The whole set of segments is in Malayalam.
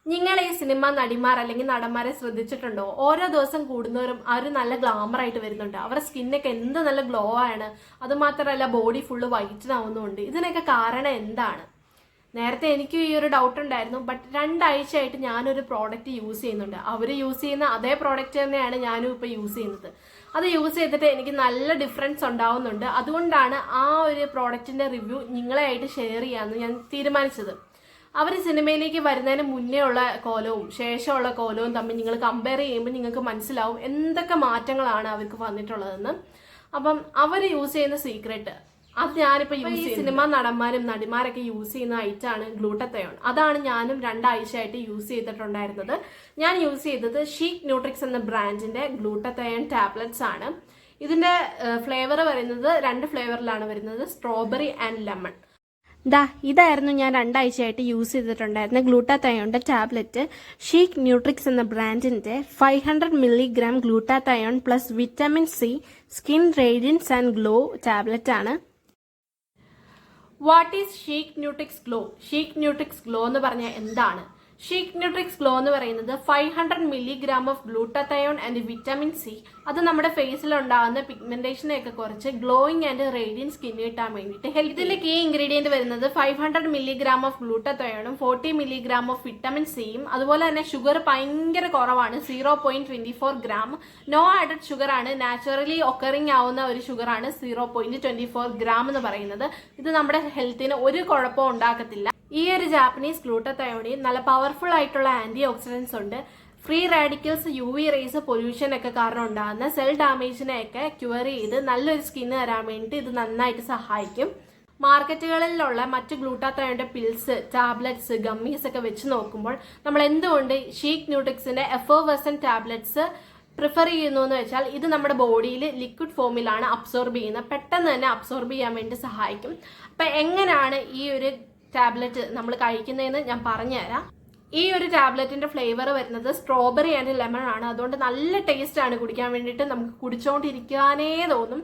നിങ്ങൾ ഈ സിനിമ നടിമാർ അല്ലെങ്കിൽ നടന്മാരെ ശ്രദ്ധിച്ചിട്ടുണ്ടോ? ഓരോ ദിവസം കൂടുന്നവരും അവർ നല്ല ഗ്ലാമർ ആയിട്ട് വരുന്നുണ്ട്. അവരുടെ സ്കിന്നൊക്കെ എന്ത് നല്ല ഗ്ലോ ആണ്. അതുമാത്രമല്ല ബോഡി ഫുള്ള് വൈറ്റൻ ആവുന്നുണ്ട്. ഇതിനൊക്കെ കാരണം എന്താണ്? നേരത്തെ എനിക്കും ഈ ഒരു ഡൗട്ട് ഉണ്ടായിരുന്നു. ബട്ട് 2 ആഴ്ചയായിട്ട് ഞാനൊരു പ്രോഡക്റ്റ് യൂസ് ചെയ്യുന്നുണ്ട്. അവർ യൂസ് ചെയ്യുന്ന അതേ പ്രോഡക്റ്റ് തന്നെയാണ് ഞാനും ഇപ്പോൾ യൂസ് ചെയ്യുന്നത്. അത് യൂസ് ചെയ്തിട്ട് എനിക്ക് നല്ല ഡിഫറൻസ് ഉണ്ടാവുന്നുണ്ട്. അതുകൊണ്ടാണ് ആ ഒരു പ്രോഡക്റ്റിന്റെ റിവ്യൂ നിങ്ങളായിട്ട് ഷെയർ ചെയ്യാമെന്ന് ഞാൻ തീരുമാനിച്ചത്. അവർ സിനിമയിലേക്ക് വരുന്നതിന് മുന്നേ ഉള്ള കോലവും ശേഷമുള്ള കോലവും തമ്മിൽ നിങ്ങൾ കമ്പയർ ചെയ്യുമ്പോൾ നിങ്ങൾക്ക് മനസ്സിലാവും എന്തൊക്കെ മാറ്റങ്ങളാണ് അവർക്ക് വന്നിട്ടുള്ളതെന്ന്. അപ്പം അവർ യൂസ് ചെയ്യുന്ന സീക്രട്ട് അത് ഞാനിപ്പോൾ യൂസ് ചെയ്യുന്ന സിനിമ നടന്മാരും നടിമാരൊക്കെ യൂസ് ചെയ്യുന്ന ഐറ്റാണ് ഗ്ലൂട്ടത്തയോൺ. അതാണ് ഞാനും 2 ആഴ്ചയായിട്ട് യൂസ് ചെയ്തിട്ടുണ്ടായിരുന്നത്. ഞാൻ യൂസ് ചെയ്തത് ഷീക്ക് ന്യൂട്രിക്സ് എന്ന ബ്രാൻഡിന്റെ ഗ്ലൂട്ടത്തയോൺ ടാബ്ലറ്റ്സ് ആണ്. ഇതിന്റെ ഫ്ലേവർ വരുന്നത് 2 ഫ്ലേവറിലാണ് വരുന്നത്, സ്ട്രോബെറി ആൻഡ് ലെമൺ. ഇതായിരുന്നു ഞാൻ 2 ആഴ്ചയായിട്ട് യൂസ് ചെയ്തിട്ടുണ്ടായിരുന്ന ഗ്ലൂട്ടാത്തയോണിന്റെ ടാബ്ലറ്റ്. ഷീക്ക് ന്യൂട്രിക്സ് എന്ന ബ്രാൻഡിന്റെ 500 milligram glutathione plus vitamin C skin radiance and glow tablet ആണ്. What is Chicnutrix glow? Chicnutrix glow എന്ന് പറഞ്ഞാൽ എന്താണ്? ഷീക്ക് ന്യൂട്രിക്സ് ഗ്ലോ എന്ന് പറയുന്നത് 500 milligram of glutathione and vitamin C. അത് നമ്മുടെ ഫേസിൽ ഉണ്ടാകുന്ന പിഗ്മെന്റേഷനെയൊക്കെ കുറച്ച് ഗ്ലോയിങ് ആൻഡ് റേഡിയൻ സ്കിൻ കിട്ടാൻ വേണ്ടിയിട്ട് ഹെൽപ്പ്. ഇതിൽ കീ ഇൻഗ്രീഡിയന്റ് വരുന്നത് 500 മില്ലിഗ്രാം ഓഫ് ഗ്ലൂട്ടാത്തയോണും 40 മില്ലിഗ്രാം ഓഫ് വിറ്റാമിൻ സിയും. അതുപോലെ തന്നെ ഷുഗർ ഭയങ്കര കുറവാണ്, 0.24 ഗ്രാം. നോ ആഡഡ് ഷുഗർ ആണ്, നാച്ചുറലി ഒക്കറിങ് ആവുന്ന ഒരു ഷുഗർ ആണ് 0.24 ഗ്രാം എന്ന് പറയുന്നത്. ഇത് നമ്മുടെ ഹെൽത്തിന് ഒരു കുഴപ്പവും ഉണ്ടാക്കത്തില്ല. ഈ ഒരു ജാപ്പനീസ് ഗ്ലൂട്ടത്തയോണിൽ നല്ല പവർഫുൾ ആയിട്ടുള്ള ആന്റി ഓക്സിഡൻസ് ഉണ്ട്. Free radicals, UV rays, pollution ഒക്കെ കാരണം ഉണ്ടാകുന്ന സെൽ ഡാമേജിനെയൊക്കെ ക്യൂർ ചെയ്ത് നല്ലൊരു സ്കിൻ തരാൻ വേണ്ടി ഇത് നന്നായിട്ട് സഹായിക്കും. മാർക്കറ്റുകളിലുള്ള മറ്റ് ഗ്ലൂട്ടാത്തയോണിന്റെ പിൽസ്, ടാബ്ലറ്റ്സ്, ഗമ്മീസ് ഒക്കെ വെച്ച് നോക്കുമ്പോൾ നമ്മൾ എന്തുകൊണ്ട് ഷീക്ക് ന്യൂട്രിക്സിന്റെ എഫോവെർസന്റ് ടാബ്ലറ്റ്സ് പ്രിഫർ ചെയ്യുന്നു എന്ന് വെച്ചാൽ ഇത് നമ്മുടെ ബോഡിയിൽ ലിക്വിഡ് ഫോമിലാണ് അബ്സോർബ് ചെയ്യുന്നത്. പെട്ടെന്ന് തന്നെ അബ്സോർബ് ചെയ്യാൻ വേണ്ടി സഹായിക്കും. അപ്പൊ എങ്ങനെയാണ് ഈ ഒരു ടാബ്ലറ്റ് നമ്മൾ കഴിക്കുന്നതെന്ന് ഞാൻ പറഞ്ഞുതരാം. ഈ ഒരു ടാബ്ലറ്റിന്റെ ഫ്ലേവർ വരുന്നത് സ്ട്രോബെറി ആൻഡ് ലെമൺ ആണ്. അതുകൊണ്ട് നല്ല ടേസ്റ്റ് ആണ്, കുടിക്കാൻ വേണ്ടിയിട്ട് നമുക്ക് കുടിച്ചുകൊണ്ടിരിക്കാനേ തോന്നും.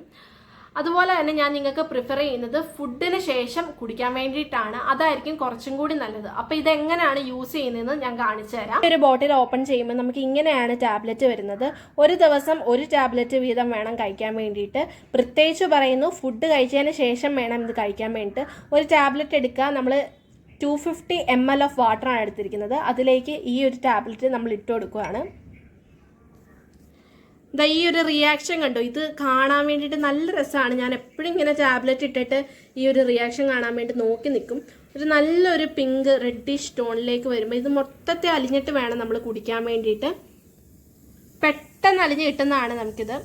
അതുപോലെ തന്നെ ഞാൻ നിങ്ങൾക്ക് പ്രിഫർ ചെയ്യുന്നത് ഫുഡിന് ശേഷം കുടിക്കാൻ വേണ്ടിയിട്ടാണ്. അതായിരിക്കും കുറച്ചും കൂടി നല്ലത്. അപ്പൊ ഇതെങ്ങനെയാണ് യൂസ് ചെയ്യുന്നതെന്ന് ഞാൻ കാണിച്ചു തരാം. ഒരു ബോട്ടിൽ ഓപ്പൺ ചെയ്യുമ്പോൾ നമുക്ക് ഇങ്ങനെയാണ് ടാബ്ലറ്റ് വരുന്നത്. ഒരു ദിവസം ഒരു ടാബ്ലറ്റ് വീതം വേണം കഴിക്കാൻ വേണ്ടിയിട്ട്. പ്രത്യേകിച്ച് പറയുന്നു, ഫുഡ് കഴിച്ചതിന് ശേഷം വേണം ഇത് കഴിക്കാൻ വേണ്ടിയിട്ട്. ഒരു ടാബ്ലറ്റ് എടുക്കുക, നമ്മൾ 250 ml ഓഫ് വാട്ടറാണ് എടുത്തിരിക്കുന്നത്. അതിലേക്ക് ഈ ഒരു ടാബ്ലറ്റ് നമ്മൾ ഇട്ട് കൊടുക്കുകയാണ്. ഈ ഒരു റിയാക്ഷൻ കണ്ടോ? ഇത് കാണാൻ വേണ്ടിയിട്ട് നല്ല രസമാണ്. ഞാൻ എപ്പോഴും ഇങ്ങനെ ടാബ്ലറ്റ് ഇട്ടിട്ട് ഈ ഒരു റിയാക്ഷൻ കാണാൻ വേണ്ടി നോക്കി നിൽക്കും. ഒരു നല്ലൊരു പിങ്ക് റെഡിഷ് ടോണിലേക്ക് വരുമ്പോൾ ഇത് മൊത്തത്തെ അലിഞ്ഞിട്ട് വേണം നമ്മൾ കുടിക്കാൻ വേണ്ടിയിട്ട്. പെട്ടെന്ന് അലിഞ്ഞ് കിട്ടുന്നതാണ് നമുക്കിത്.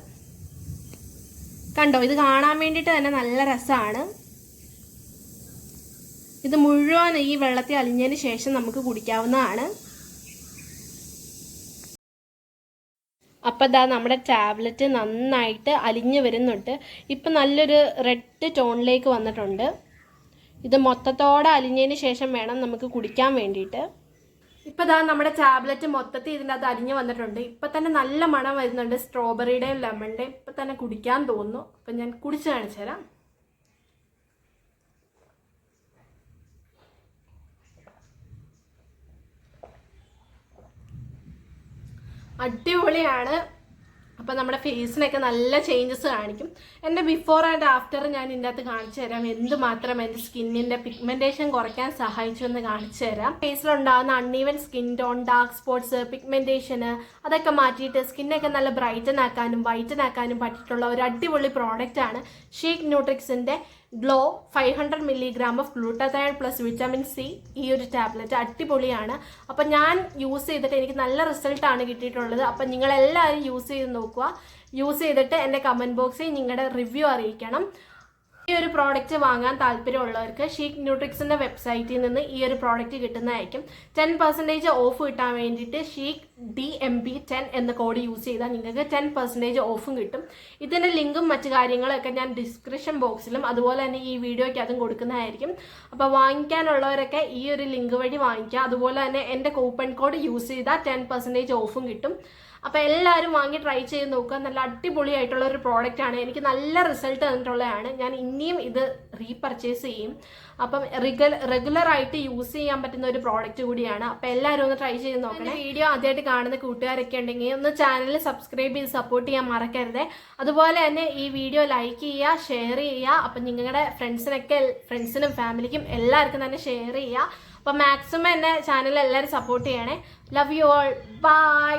കണ്ടോ? ഇത് കാണാൻ വേണ്ടിയിട്ട് തന്നെ നല്ല രസമാണ്. ഇത് മുഴുവൻ ഈ വെള്ളത്തിൽ അലിഞ്ഞതിന് ശേഷം നമുക്ക് കുടിക്കാവുന്നതാണ്. അപ്പം നമ്മുടെ ടാബ്ലറ്റ് നന്നായിട്ട് അലിഞ്ഞു വരുന്നുണ്ട്. ഇപ്പം നല്ലൊരു റെഡ് ടോണിലേക്ക് വന്നിട്ടുണ്ട്. ഇത് മൊത്തത്തോടെ അലിഞ്ഞതിന് ശേഷം വേണം നമുക്ക് കുടിക്കാൻ വേണ്ടിയിട്ട്. ഇപ്പം നമ്മുടെ ടാബ്ലറ്റ് മൊത്തത്തിൽ ഇതിൻ്റെ അത് അലിഞ്ഞു വന്നിട്ടുണ്ട്. ഇപ്പം തന്നെ നല്ല മണം വരുന്നുണ്ട്, സ്ട്രോബെറിയുടെയും ലെമണിൻ്റെയും. ഇപ്പം തന്നെ കുടിക്കാൻ തോന്നുന്നു. അപ്പം ഞാൻ കുടിച്ച് കാണിച്ചു തരാം. അടിപൊളിയാണ്. അപ്പം നമ്മുടെ ഫേസിനൊക്കെ നല്ല ചേഞ്ചസ് കാണിക്കും. എൻ്റെ ബിഫോർ ആൻഡ് ആഫ്റ്റർ ഞാൻ ഇതിൻ്റെ അകത്ത് കാണിച്ചു തരാം. എന്തുമാത്രം എൻ്റെ സ്കിന്നിൻ്റെ പിഗ്മെൻറ്റേഷൻ കുറയ്ക്കാൻ സഹായിച്ചു എന്ന് കാണിച്ചു തരാം. ഫേസിലുണ്ടാകുന്ന uneven skin tone, dark spots, പിഗ്മെൻറ്റേഷന് അതൊക്കെ മാറ്റിയിട്ട് സ്കിന്നൊക്കെ നല്ല ബ്രൈറ്റൻ ആക്കാനും വൈറ്റൻ ആക്കാനും പറ്റിയിട്ടുള്ള ഒരു അടിപൊളി പ്രോഡക്റ്റാണ് ഷീക്ക് ന്യൂട്രിക്സിൻ്റെ glow 500 milligram of glutathione plus vitamin C. ഈ ഒരു ടാബ്ലറ്റ് അടിപൊളിയാണ്. അപ്പം ഞാൻ യൂസ് ചെയ്തിട്ട് എനിക്ക് നല്ല റിസൾട്ടാണ് കിട്ടിയിട്ടുള്ളത്. അപ്പം നിങ്ങളെല്ലാവരും യൂസ് ചെയ്ത് നോക്കുക. യൂസ് ചെയ്തിട്ട് എൻ്റെ കമൻറ്റ് ബോക്സിൽ നിങ്ങളുടെ റിവ്യൂ അറിയിക്കണം. ഈ ഒരു പ്രോഡക്റ്റ് വാങ്ങാൻ താല്പര്യമുള്ളവർക്ക് ഷീക്ക് ന്യൂട്രിക്സിൻ്റെ വെബ്സൈറ്റിൽ നിന്ന് ഈ ഒരു പ്രോഡക്റ്റ് കിട്ടുന്നതായിരിക്കും. 10% ഓഫ് കിട്ടാൻ വേണ്ടിയിട്ട് ഷീക്ക് DMB10 എന്ന കോഡ് യൂസ് ചെയ്താൽ നിങ്ങൾക്ക് 10% ഓഫും കിട്ടും. ഇതിൻ്റെ ലിങ്കും മറ്റു കാര്യങ്ങളൊക്കെ ഞാൻ ഡിസ്ക്രിപ്ഷൻ ബോക്സിലും അതുപോലെ തന്നെ ഈ വീഡിയോയ്ക്ക് അതും കൊടുക്കുന്നതായിരിക്കും. അപ്പോൾ വാങ്ങിക്കാനുള്ളവരൊക്കെ ഈ ഒരു ലിങ്ക് വഴി വാങ്ങിക്കുക. അതുപോലെ തന്നെ എൻ്റെ കൂപ്പൺ കോഡ് യൂസ് ചെയ്താൽ 10% ഓഫും കിട്ടും. അപ്പോൾ എല്ലാവരും വാങ്ങി ട്രൈ ചെയ്ത് നോക്കുക. നല്ല അടിപൊളിയായിട്ടുള്ള ഒരു പ്രോഡക്റ്റ് ആണ്. എനിക്ക് നല്ല റിസൾട്ട് തന്നിട്ടുള്ളതാണ്. ഞാൻ ഇനിയും ഇത് റീപർച്ചേസ് ചെയ്യും. അപ്പം റെഗുലർ ആയിട്ട് യൂസ് ചെയ്യാൻ പറ്റുന്ന ഒരു പ്രോഡക്റ്റ് കൂടിയാണ്. അപ്പം എല്ലാവരും ഒന്ന് ട്രൈ ചെയ്ത് നോക്കണേ. വീഡിയോ ആദ്യമായിട്ട് കാണുന്ന കൂട്ടുകാരൊക്കെ ഉണ്ടെങ്കിൽ ഒന്ന് ചാനൽ സബ്സ്ക്രൈബ് ചെയ്ത് സപ്പോർട്ട് ചെയ്യാൻ മറക്കരുത്. അതുപോലെ തന്നെ ഈ വീഡിയോ ലൈക്ക് ചെയ്യുക, ഷെയർ ചെയ്യുക. അപ്പം നിങ്ങളുടെ ഫ്രണ്ട്സിനും ഫാമിലിക്കും എല്ലാവർക്കും തന്നെ ഷെയർ ചെയ്യുക. അപ്പം മാക്സിമം എന്നെ ചാനൽ എല്ലാവരും സപ്പോർട്ട് ചെയ്യണേ. Love you all. ബൈ.